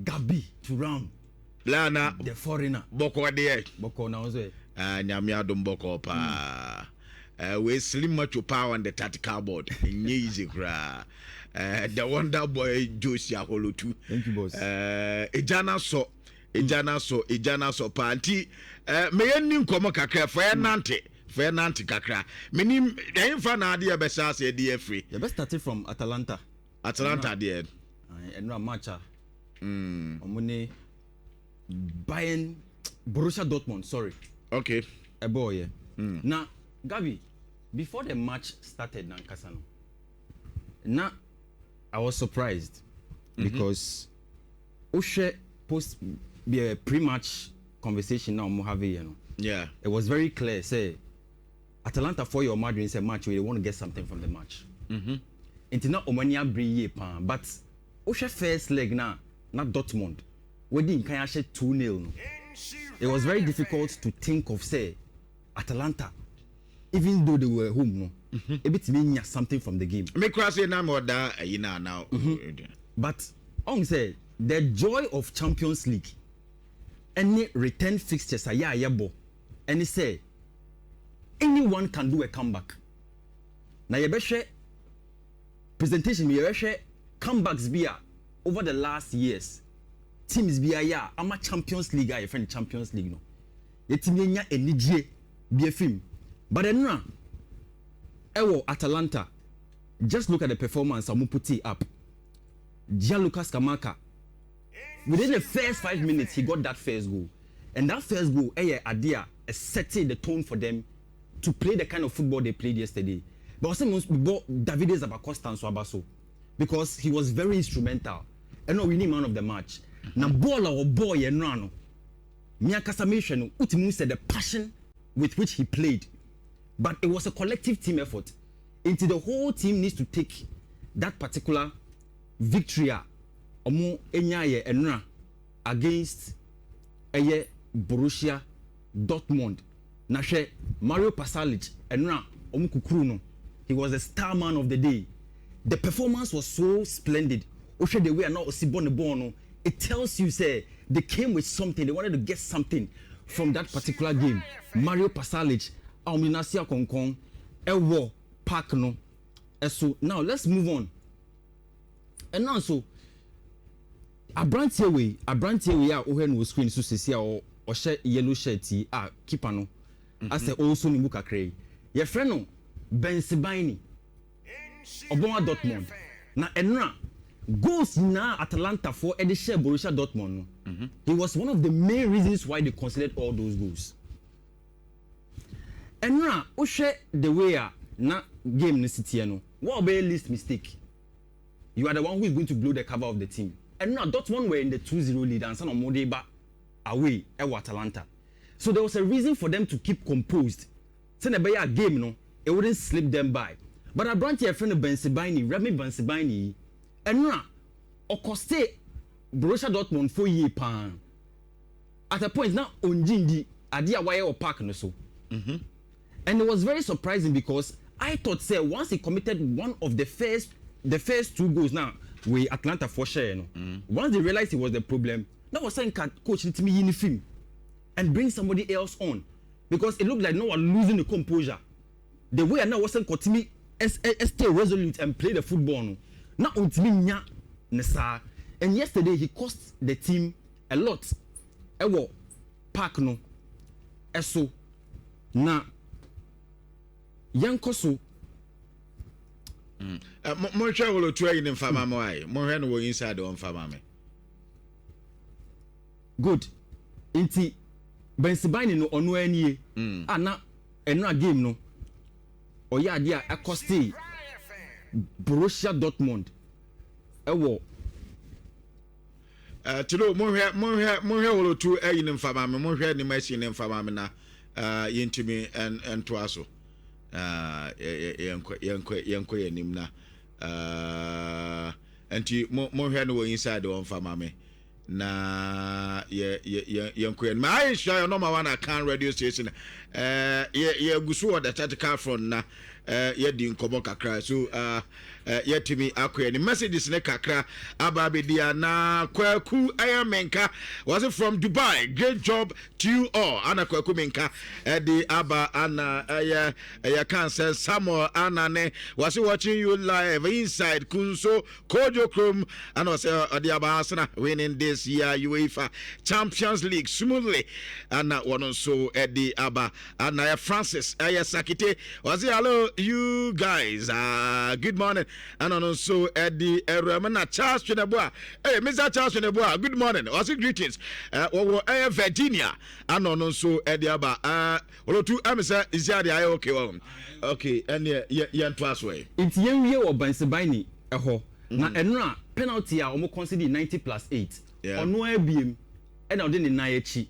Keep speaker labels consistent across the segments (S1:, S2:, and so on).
S1: Gabi Turam.
S2: Lana
S1: the foreigner.
S2: Boko de.
S1: Boko na ozo.
S2: Nyamia dum boko pa. We slim much power on the tactical board. Easy gra. The wonder boy Josia Holotu.
S1: Thank you, boss.
S2: Ejana so panti. Me yen komo kakra fair nante kakra. Menim den fa na ade be sa se dey free.
S1: You best start from Atalanta
S2: there.
S1: And no matcha. Omune Bayern Borussia Dortmund, sorry.
S2: Okay.
S1: A boy. Now, Gabi, before the match started na Kasano. Now I was surprised because Oshe post be a pre-match conversation now Mojave, you know.
S2: Yeah.
S1: It was very clear, say Atalanta for your Madrid is a match where they want to get something from the match. It's not Omania Brilliance, but Oshe first leg now, not Dortmund. We didn't kind of 2-0. It was very difficult to think of say Atalanta, even though they were home, no. A bit mean something from the game.
S2: Me cross say now now.
S1: But on say the joy of Champions League, any return fixtures are yabo, and he say anyone can do a comeback. Now you better presentation me you comebacks be over the last years. Teams be I'm a Champions League guy, friend Champions League no. The team nya enije be a film. But then now Ewo Atalanta, just look at the performance Amu put it up. Gianluca Scamacca, within the first 5 minutes, he got that first goal. And that first goal, idea setting the tone for them to play the kind of football they played yesterday. But also, Davide Zabacosta and Swabaso, because he was very instrumental. And no winning man of the match. Now, ball or boy and rano. Miakasamation, Utimu said the passion with which he played. But it was a collective team effort. Into the whole team needs to take that particular victory omo enyaye enra against Borussia Dortmund. Na hwe Mario Pasalic enra omo kukuru no. He was the star man of the day. The performance was so splendid. Oshe the way now osibon the ball no. It tells you say they came with something. They wanted to get something from that particular game. Mario Pasalic Aminasia Konkon Ewo Park no. So now let's move on. And now so Abrantie we ohen wo screen so sesi o share yellow shirt keeper no. As also ni muka krey. Your friend no Benfica Obama Dortmund. Na enra goals na Atalanta for share Borussia Dortmund no. He was one of the main reasons why they considered all those goals. Enra o share the way na game ni city no. What be least mistake? You are the one who is going to blow the cover of the team. And now Dortmund were in the 2-0 lead and San Modeba away at Atalanta. So there was a reason for them to keep composed. Send a game, no, it wouldn't slip them by. But I brought your friend Benfica, Remy Benfica, and now Okoste Borussia Dortmund 4 years pan. At a point now Onjindi Adia Wire or Park no so. And it was very surprising because I thought say once he committed one of the first 2 goals now with Atlanta for sure, you know. Once they realized it was the problem, now was saying coach let me uniform and bring somebody else on because it looked like no one losing the composure. The way I now wasn't continue stay resolute and play the football. No. Now ultimately nya nesa. And yesterday he cost the team a lot. Ewo Park no. Eso na Yankoso.
S2: Monshare will try in Fama Moai. Mohan will inside on Famame.
S1: Good. Inti Benfica no onu anie. Ana enra game no. Oya dia Acoste Borussia Dortmund. Ewo.
S2: Tilo Monhia will two in Famame. Monhia the machine in Famame na yintimi and Twaso. Yanko yanim na anti Monhia no inside on Famame. Na yanko my sure no one can radio station gusu the tactical front na ye di nkomo kakra so yɛtumi akɔɛ ne messages ne kakra aba abɛdia na Kwaku Menka was it from Dubai. Great job to you all. Ana Kwaku Menka the aba ana cancer Samuel Anane was watching you live inside Kunso Kojo Krum and also the aba winning this year UEFA Champions League smoothly. And one also the aba and Francis Sakite was it hello you guys good morning and also the Ramana Charles Cheneboa. Hey Mr. Charles Cheneboa, good morning. Was it greetings Virginia and also the aba Olotu Amisa is okay and yeah twice way
S1: it's young year or Bensabaini na enra penalty a omo consider 90+8 ono abiem e na ode ne nan achi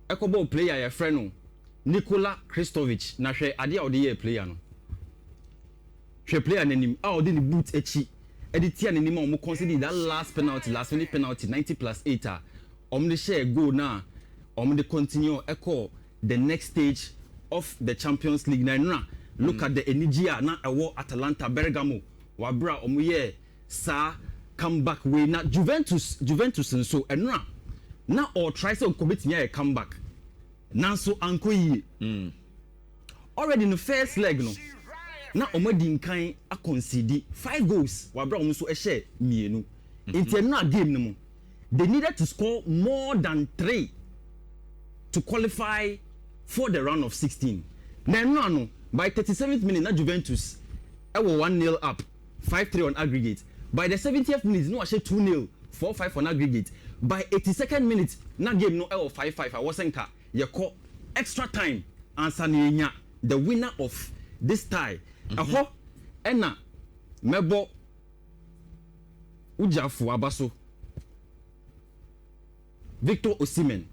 S1: ekobo player ya friend no Nikola Kristovic na hwe ade a ode ye player no hwe player nanim a ode ne boot achi ede tia nanim a omo consider that last minute penalty 90+8 a omo de share goal na omo de continue echo the next stage of the Champions League na enra look at the energy na ewo Atalanta Bergamo wabra omo ye sa comeback way na Juventus and so enra na or try to commit me a comeback nanso anko yi already in the first leg no na omadi nkan a concede 5 goals wabra omo so e share mienu enra game no mo they needed to score more than 3 to qualify for the round of 16 na no by 37th minute na Juventus e were 1-0 up 5-3 on aggregate. By the 70th minute, no, I said 2-0, 4-5 on aggregate. By 82nd minute, na game no 5-5. I wasn't car. You call extra time. And Sanyanya, the winner of this tie. Aho, Enna, Mebo, Ujafu Abaso, Victor Osimhen,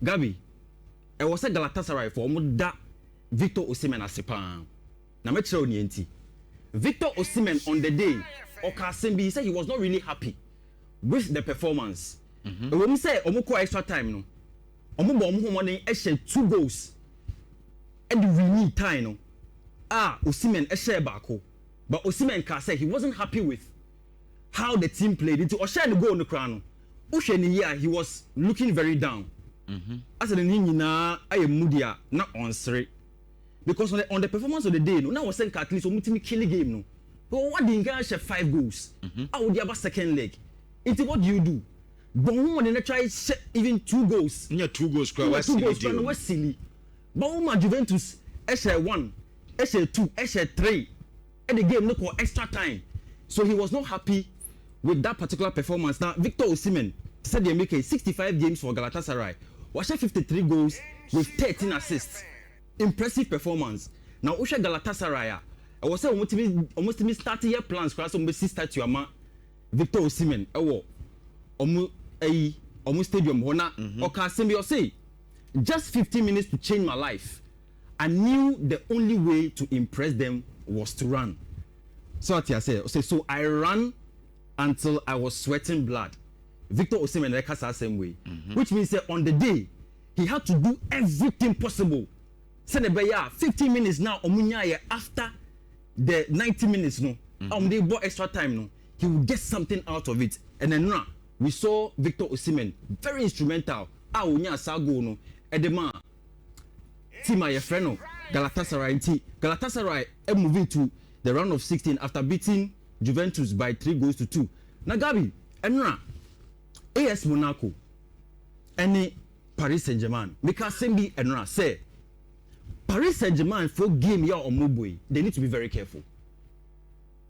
S1: Gabi. I was a Galatasaray for Muda Victor Osimhen Asipan. Na metro ni enti. Victor Osimhen on the day Okasembi he said he was not really happy with the performance. When we say omuko extra time no. Omo bo omo money e share 2 goals. And we need time no. Osimhen e share baako. But Osimhen ka say he wasn't happy with how the team played. It or share the goal no kra no. Uhwe ni here he was looking very down. As the ni nyina aye mudia na onsre. Because on the performance of the day, no, now was saying at least we kill the game, no. But what the guy share 5 goals? I would have a second leg. It's what you do. But when they try even 2 goals,
S2: 2 goals,
S1: was silly. But Juventus, share 1, share 2, share 3, and the game look for extra time. So he was not happy with that particular performance. Now Victor Osimhen said they make 65 games for Galatasaray. Was 53 goals with 13 assists. Impressive performance. Now Usha Galatasaray I was say almost me start year plans class on start to ama Victor Osimhen omu stadium hona Okasembi say just 15 minutes to change my life. I knew the only way to impress them was to run. So what I say so I ran until I was sweating blood. Victor Osimhen rekasa the same way, which means that on the day he had to do everything possible. Say the 15 minutes now omunya after the 90 minutes no they bought extra time no he will get something out of it. And then now we saw Victor Osimhen very instrumental onya sago no edema team my friend no Galatasaray moving to the round of 16 after beating Juventus by 3-2. Now Gabi enra AS Monaco any Paris Saint-Germain because Sembi enra say Paris Saint-Germain for game here on Mobile, they need to be very careful.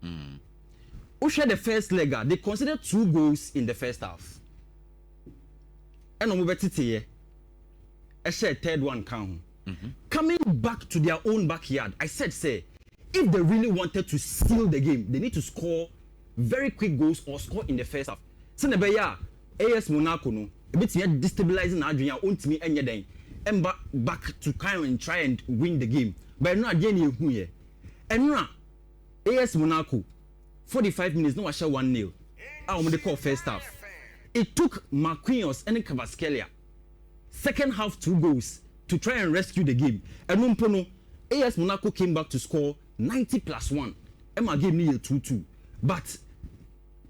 S1: Who share the first leg? They considered 2 goals in the first half. And on Mobile, I said 3rd one count. Coming back to their own backyard, I said, say, if they really wanted to seal the game, they need to score very quick goals or score in the first half. So Nebeya, AS Monaco no, a bit destabilizing Adrian, ultimately and yet and back to kind and try and win the game. But not again here. And now AS Monaco 45 minutes no share 1-0. They call first half. It took Marquinhos and Kvaratskhelia second half 2 goals to try and rescue the game. And AS Monaco came back to score 90+1 Emma game ni 2-2 but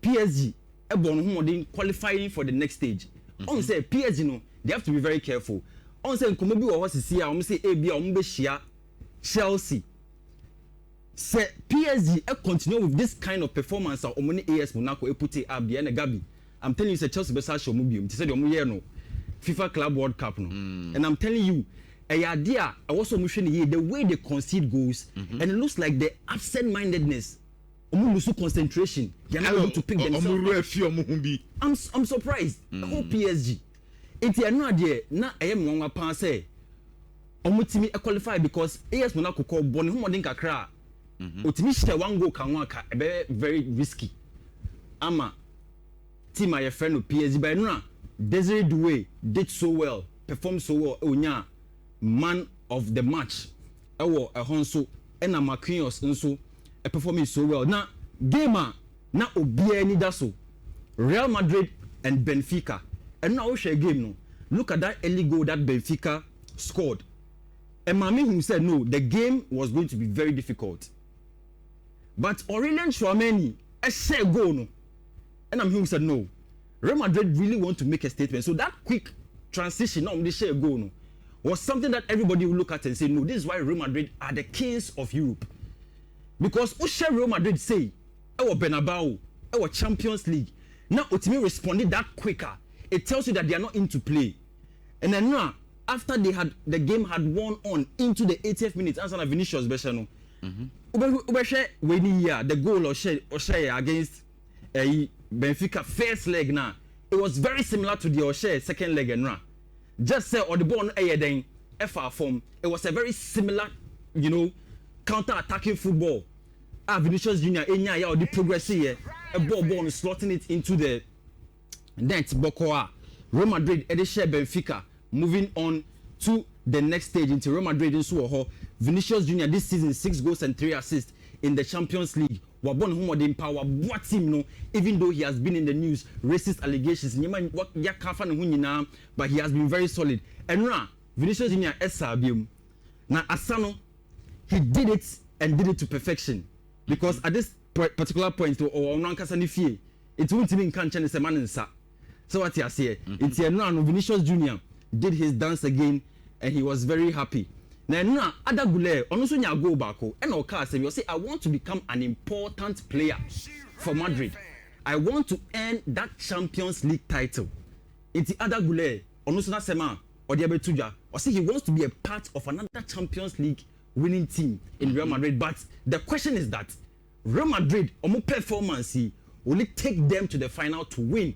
S1: PSG ebon ho modern qualifying for the next stage on say PSG no they have to be very careful on say nkomo bi wo sisi a say e bia be hia Chelsea say PSG continue with this kind of performance or omoni AS Monaco e put it up there na Gabi I'm telling you say Chelsea be sa show mo biom say the omo ye no FIFA Club World Cup no and I'm telling you idea I was so much the way they concede goals and it looks like the absent-mindedness lose concentration they're not able to pick themselves I'm surprised the whole PSG it's another na I am one pan say omutimi qualify because AS Monaco call boni humodin kakra otimi share one goal kan waka very risky ama team my friend of PSG by no Desiree Doué did so well performed so well onya man of the match ewo ehonso ena Marquinhos nso performing so well na game na obia ni da so Real Madrid and Benfica and now we share game no look at that early goal that Benfica scored and Mami who said no the game was going to be very difficult but Aurelien Tchouameni a share goal no and I'm who said no Real Madrid really want to make a statement so that quick transition on the share goal no was something that everybody will look at and say, no, this is why Real Madrid are the kings of Europe. Because what Real Madrid say, our Bernabeu, our Champions League, now Otimi responded that quicker. It tells you that they are not into play. And then now, after the game had won on into the 80th minute, answer Vinicius Beshano. The goal or share against Benfica first leg now, it was very similar to the O'Shea second leg and now. Just say or the ball then FR form it was a very similar counter-attacking football Vinicius Junior enya ya or the progress here a ball slotting it into the net Bokoa Real Madrid share Benfica moving on to the next stage into Real Madrid in Suoho Vinicius Junior this season 6 goals and 3 assists in the Champions League wabon humodin power what him no even though he has been in the news racist allegations nyema what ya kafa ne ho nyina but he has been very solid and now Vinicius Junior esabium na asano he did it and did it to perfection because at this particular point or no ankasa ne fie it won't even kan chane se man nsa so what you say it's now Vinicius Junior did his dance again and he was very happy. Now, Ada Gule, also nya go back, and Oka said, you say, I want to become an important player for Madrid. I want to earn that Champions League title. It's Ada Gule, also na sema, or the Abetuja, or say he wants to be a part of another Champions League winning team in Real Madrid. But the question is that Real Madrid, omo performance, will it take them to the final to win?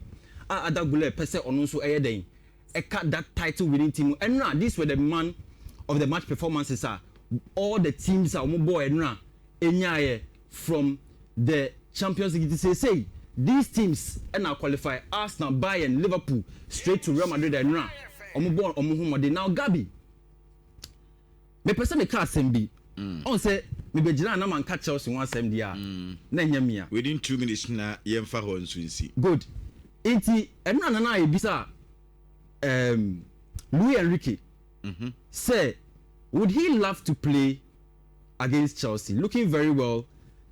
S1: Ada Gule, pese onunso ayeden, eka that title winning team. And now, these were the man of the match performances are all the teams are boy and from the Champions League to say these teams and now qualify Arsenal, Bayern, Liverpool straight to Real Madrid and now Gabi me person me car sembi on say me be jina na man catch us one sem dia na nyamia
S2: within 2 minutes na yemfa ho nsunsi
S1: good enti enna na e bisa Luis Enrique say, would he love to play against Chelsea? Looking very well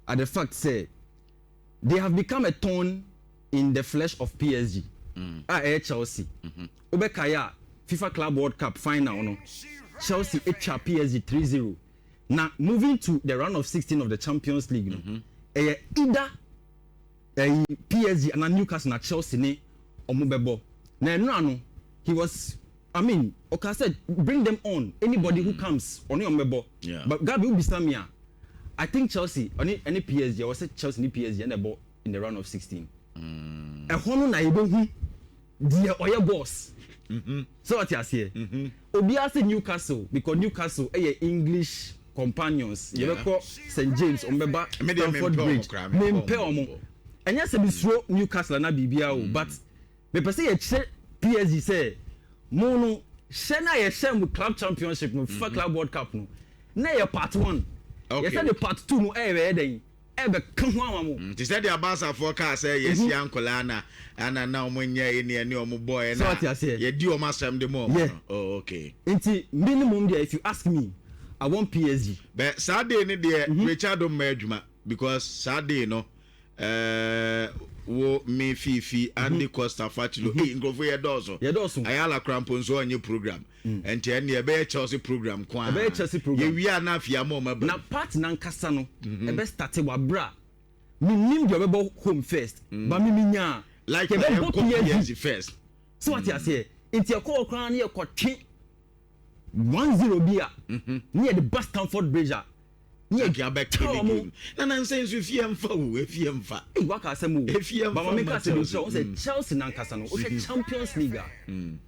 S1: at the fact, say, they have become a thorn in the flesh of PSG. Chelsea. Obekaya, FIFA Club World Cup final, no? Chelsea PSG 3-0. Now, moving to the round of 16 of the Champions League, either PSG and Newcastle and Chelsea, ne, or Mubebo. Now, he was. I mean, Oka said, bring them on. Anybody who comes, only on Mebo.
S2: Yeah.
S1: But Gabi will be Samia. I think Chelsea, any PSG, I was said Chelsea, any PSG, and the in the round of 16. A hono na ibo hu, dear Oya boss. So what you say? Obia say Newcastle, because Newcastle, English companions. You know, St. James, Ombeba, Stamford Bridge, Mempe Omo. And yes, we throw Newcastle na BBA, but me per se PSG say. Mono shena ye shem club championship no FIFA Club World Cup no na ye part 1 ye say the part 2 no e be den e be kan ho amamo
S2: ti say the abasa for car say yes ya nkola na ana na omonye ne omo boy na
S1: so
S2: ye di omo asem de mo
S1: yeah.
S2: Oh okay
S1: inti minimum there if you ask me I want PSG.
S2: But Saturday ni de Richard Medjuma because Saturday no wo me fifi Andy Costa Fatilo ngrofo ye dozo. Ayala crampon so on your program. And ten ye be Chelsea program kwa.
S1: Be Chelsea program.
S2: Ye wi ana afia mo ma.
S1: Na part na nkasa no e be start wa bra. Me nim de obebo home first. Ba me nya
S2: like PSG first.
S1: So what you say? It's your call crown here kwatwe 1-0 bia. Near the bus Stamford Bridge.
S2: Near Gabek game. And I'm saying if you am for if you am for.
S1: Hey, what can I say? If you am for, Chelsea Nankasano, Champions League.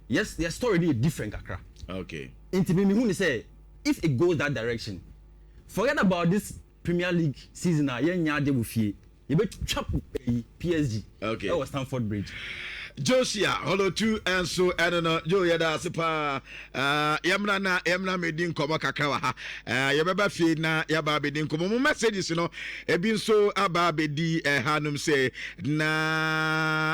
S1: Yes, their story is different, Kakra.
S2: Okay.
S1: Into me, who say if it goes that direction, forget about this Premier League season. You better chop PSG.
S2: Okay.
S1: That was Stamford Bridge.
S2: Josia, hello to and so I don't know. Joe Yada Sipa Yamna Medin Koma Kakawa. Yababa Fina Yaba Bedin Komo messages, you know. Ebin so Ababedi Hanum say na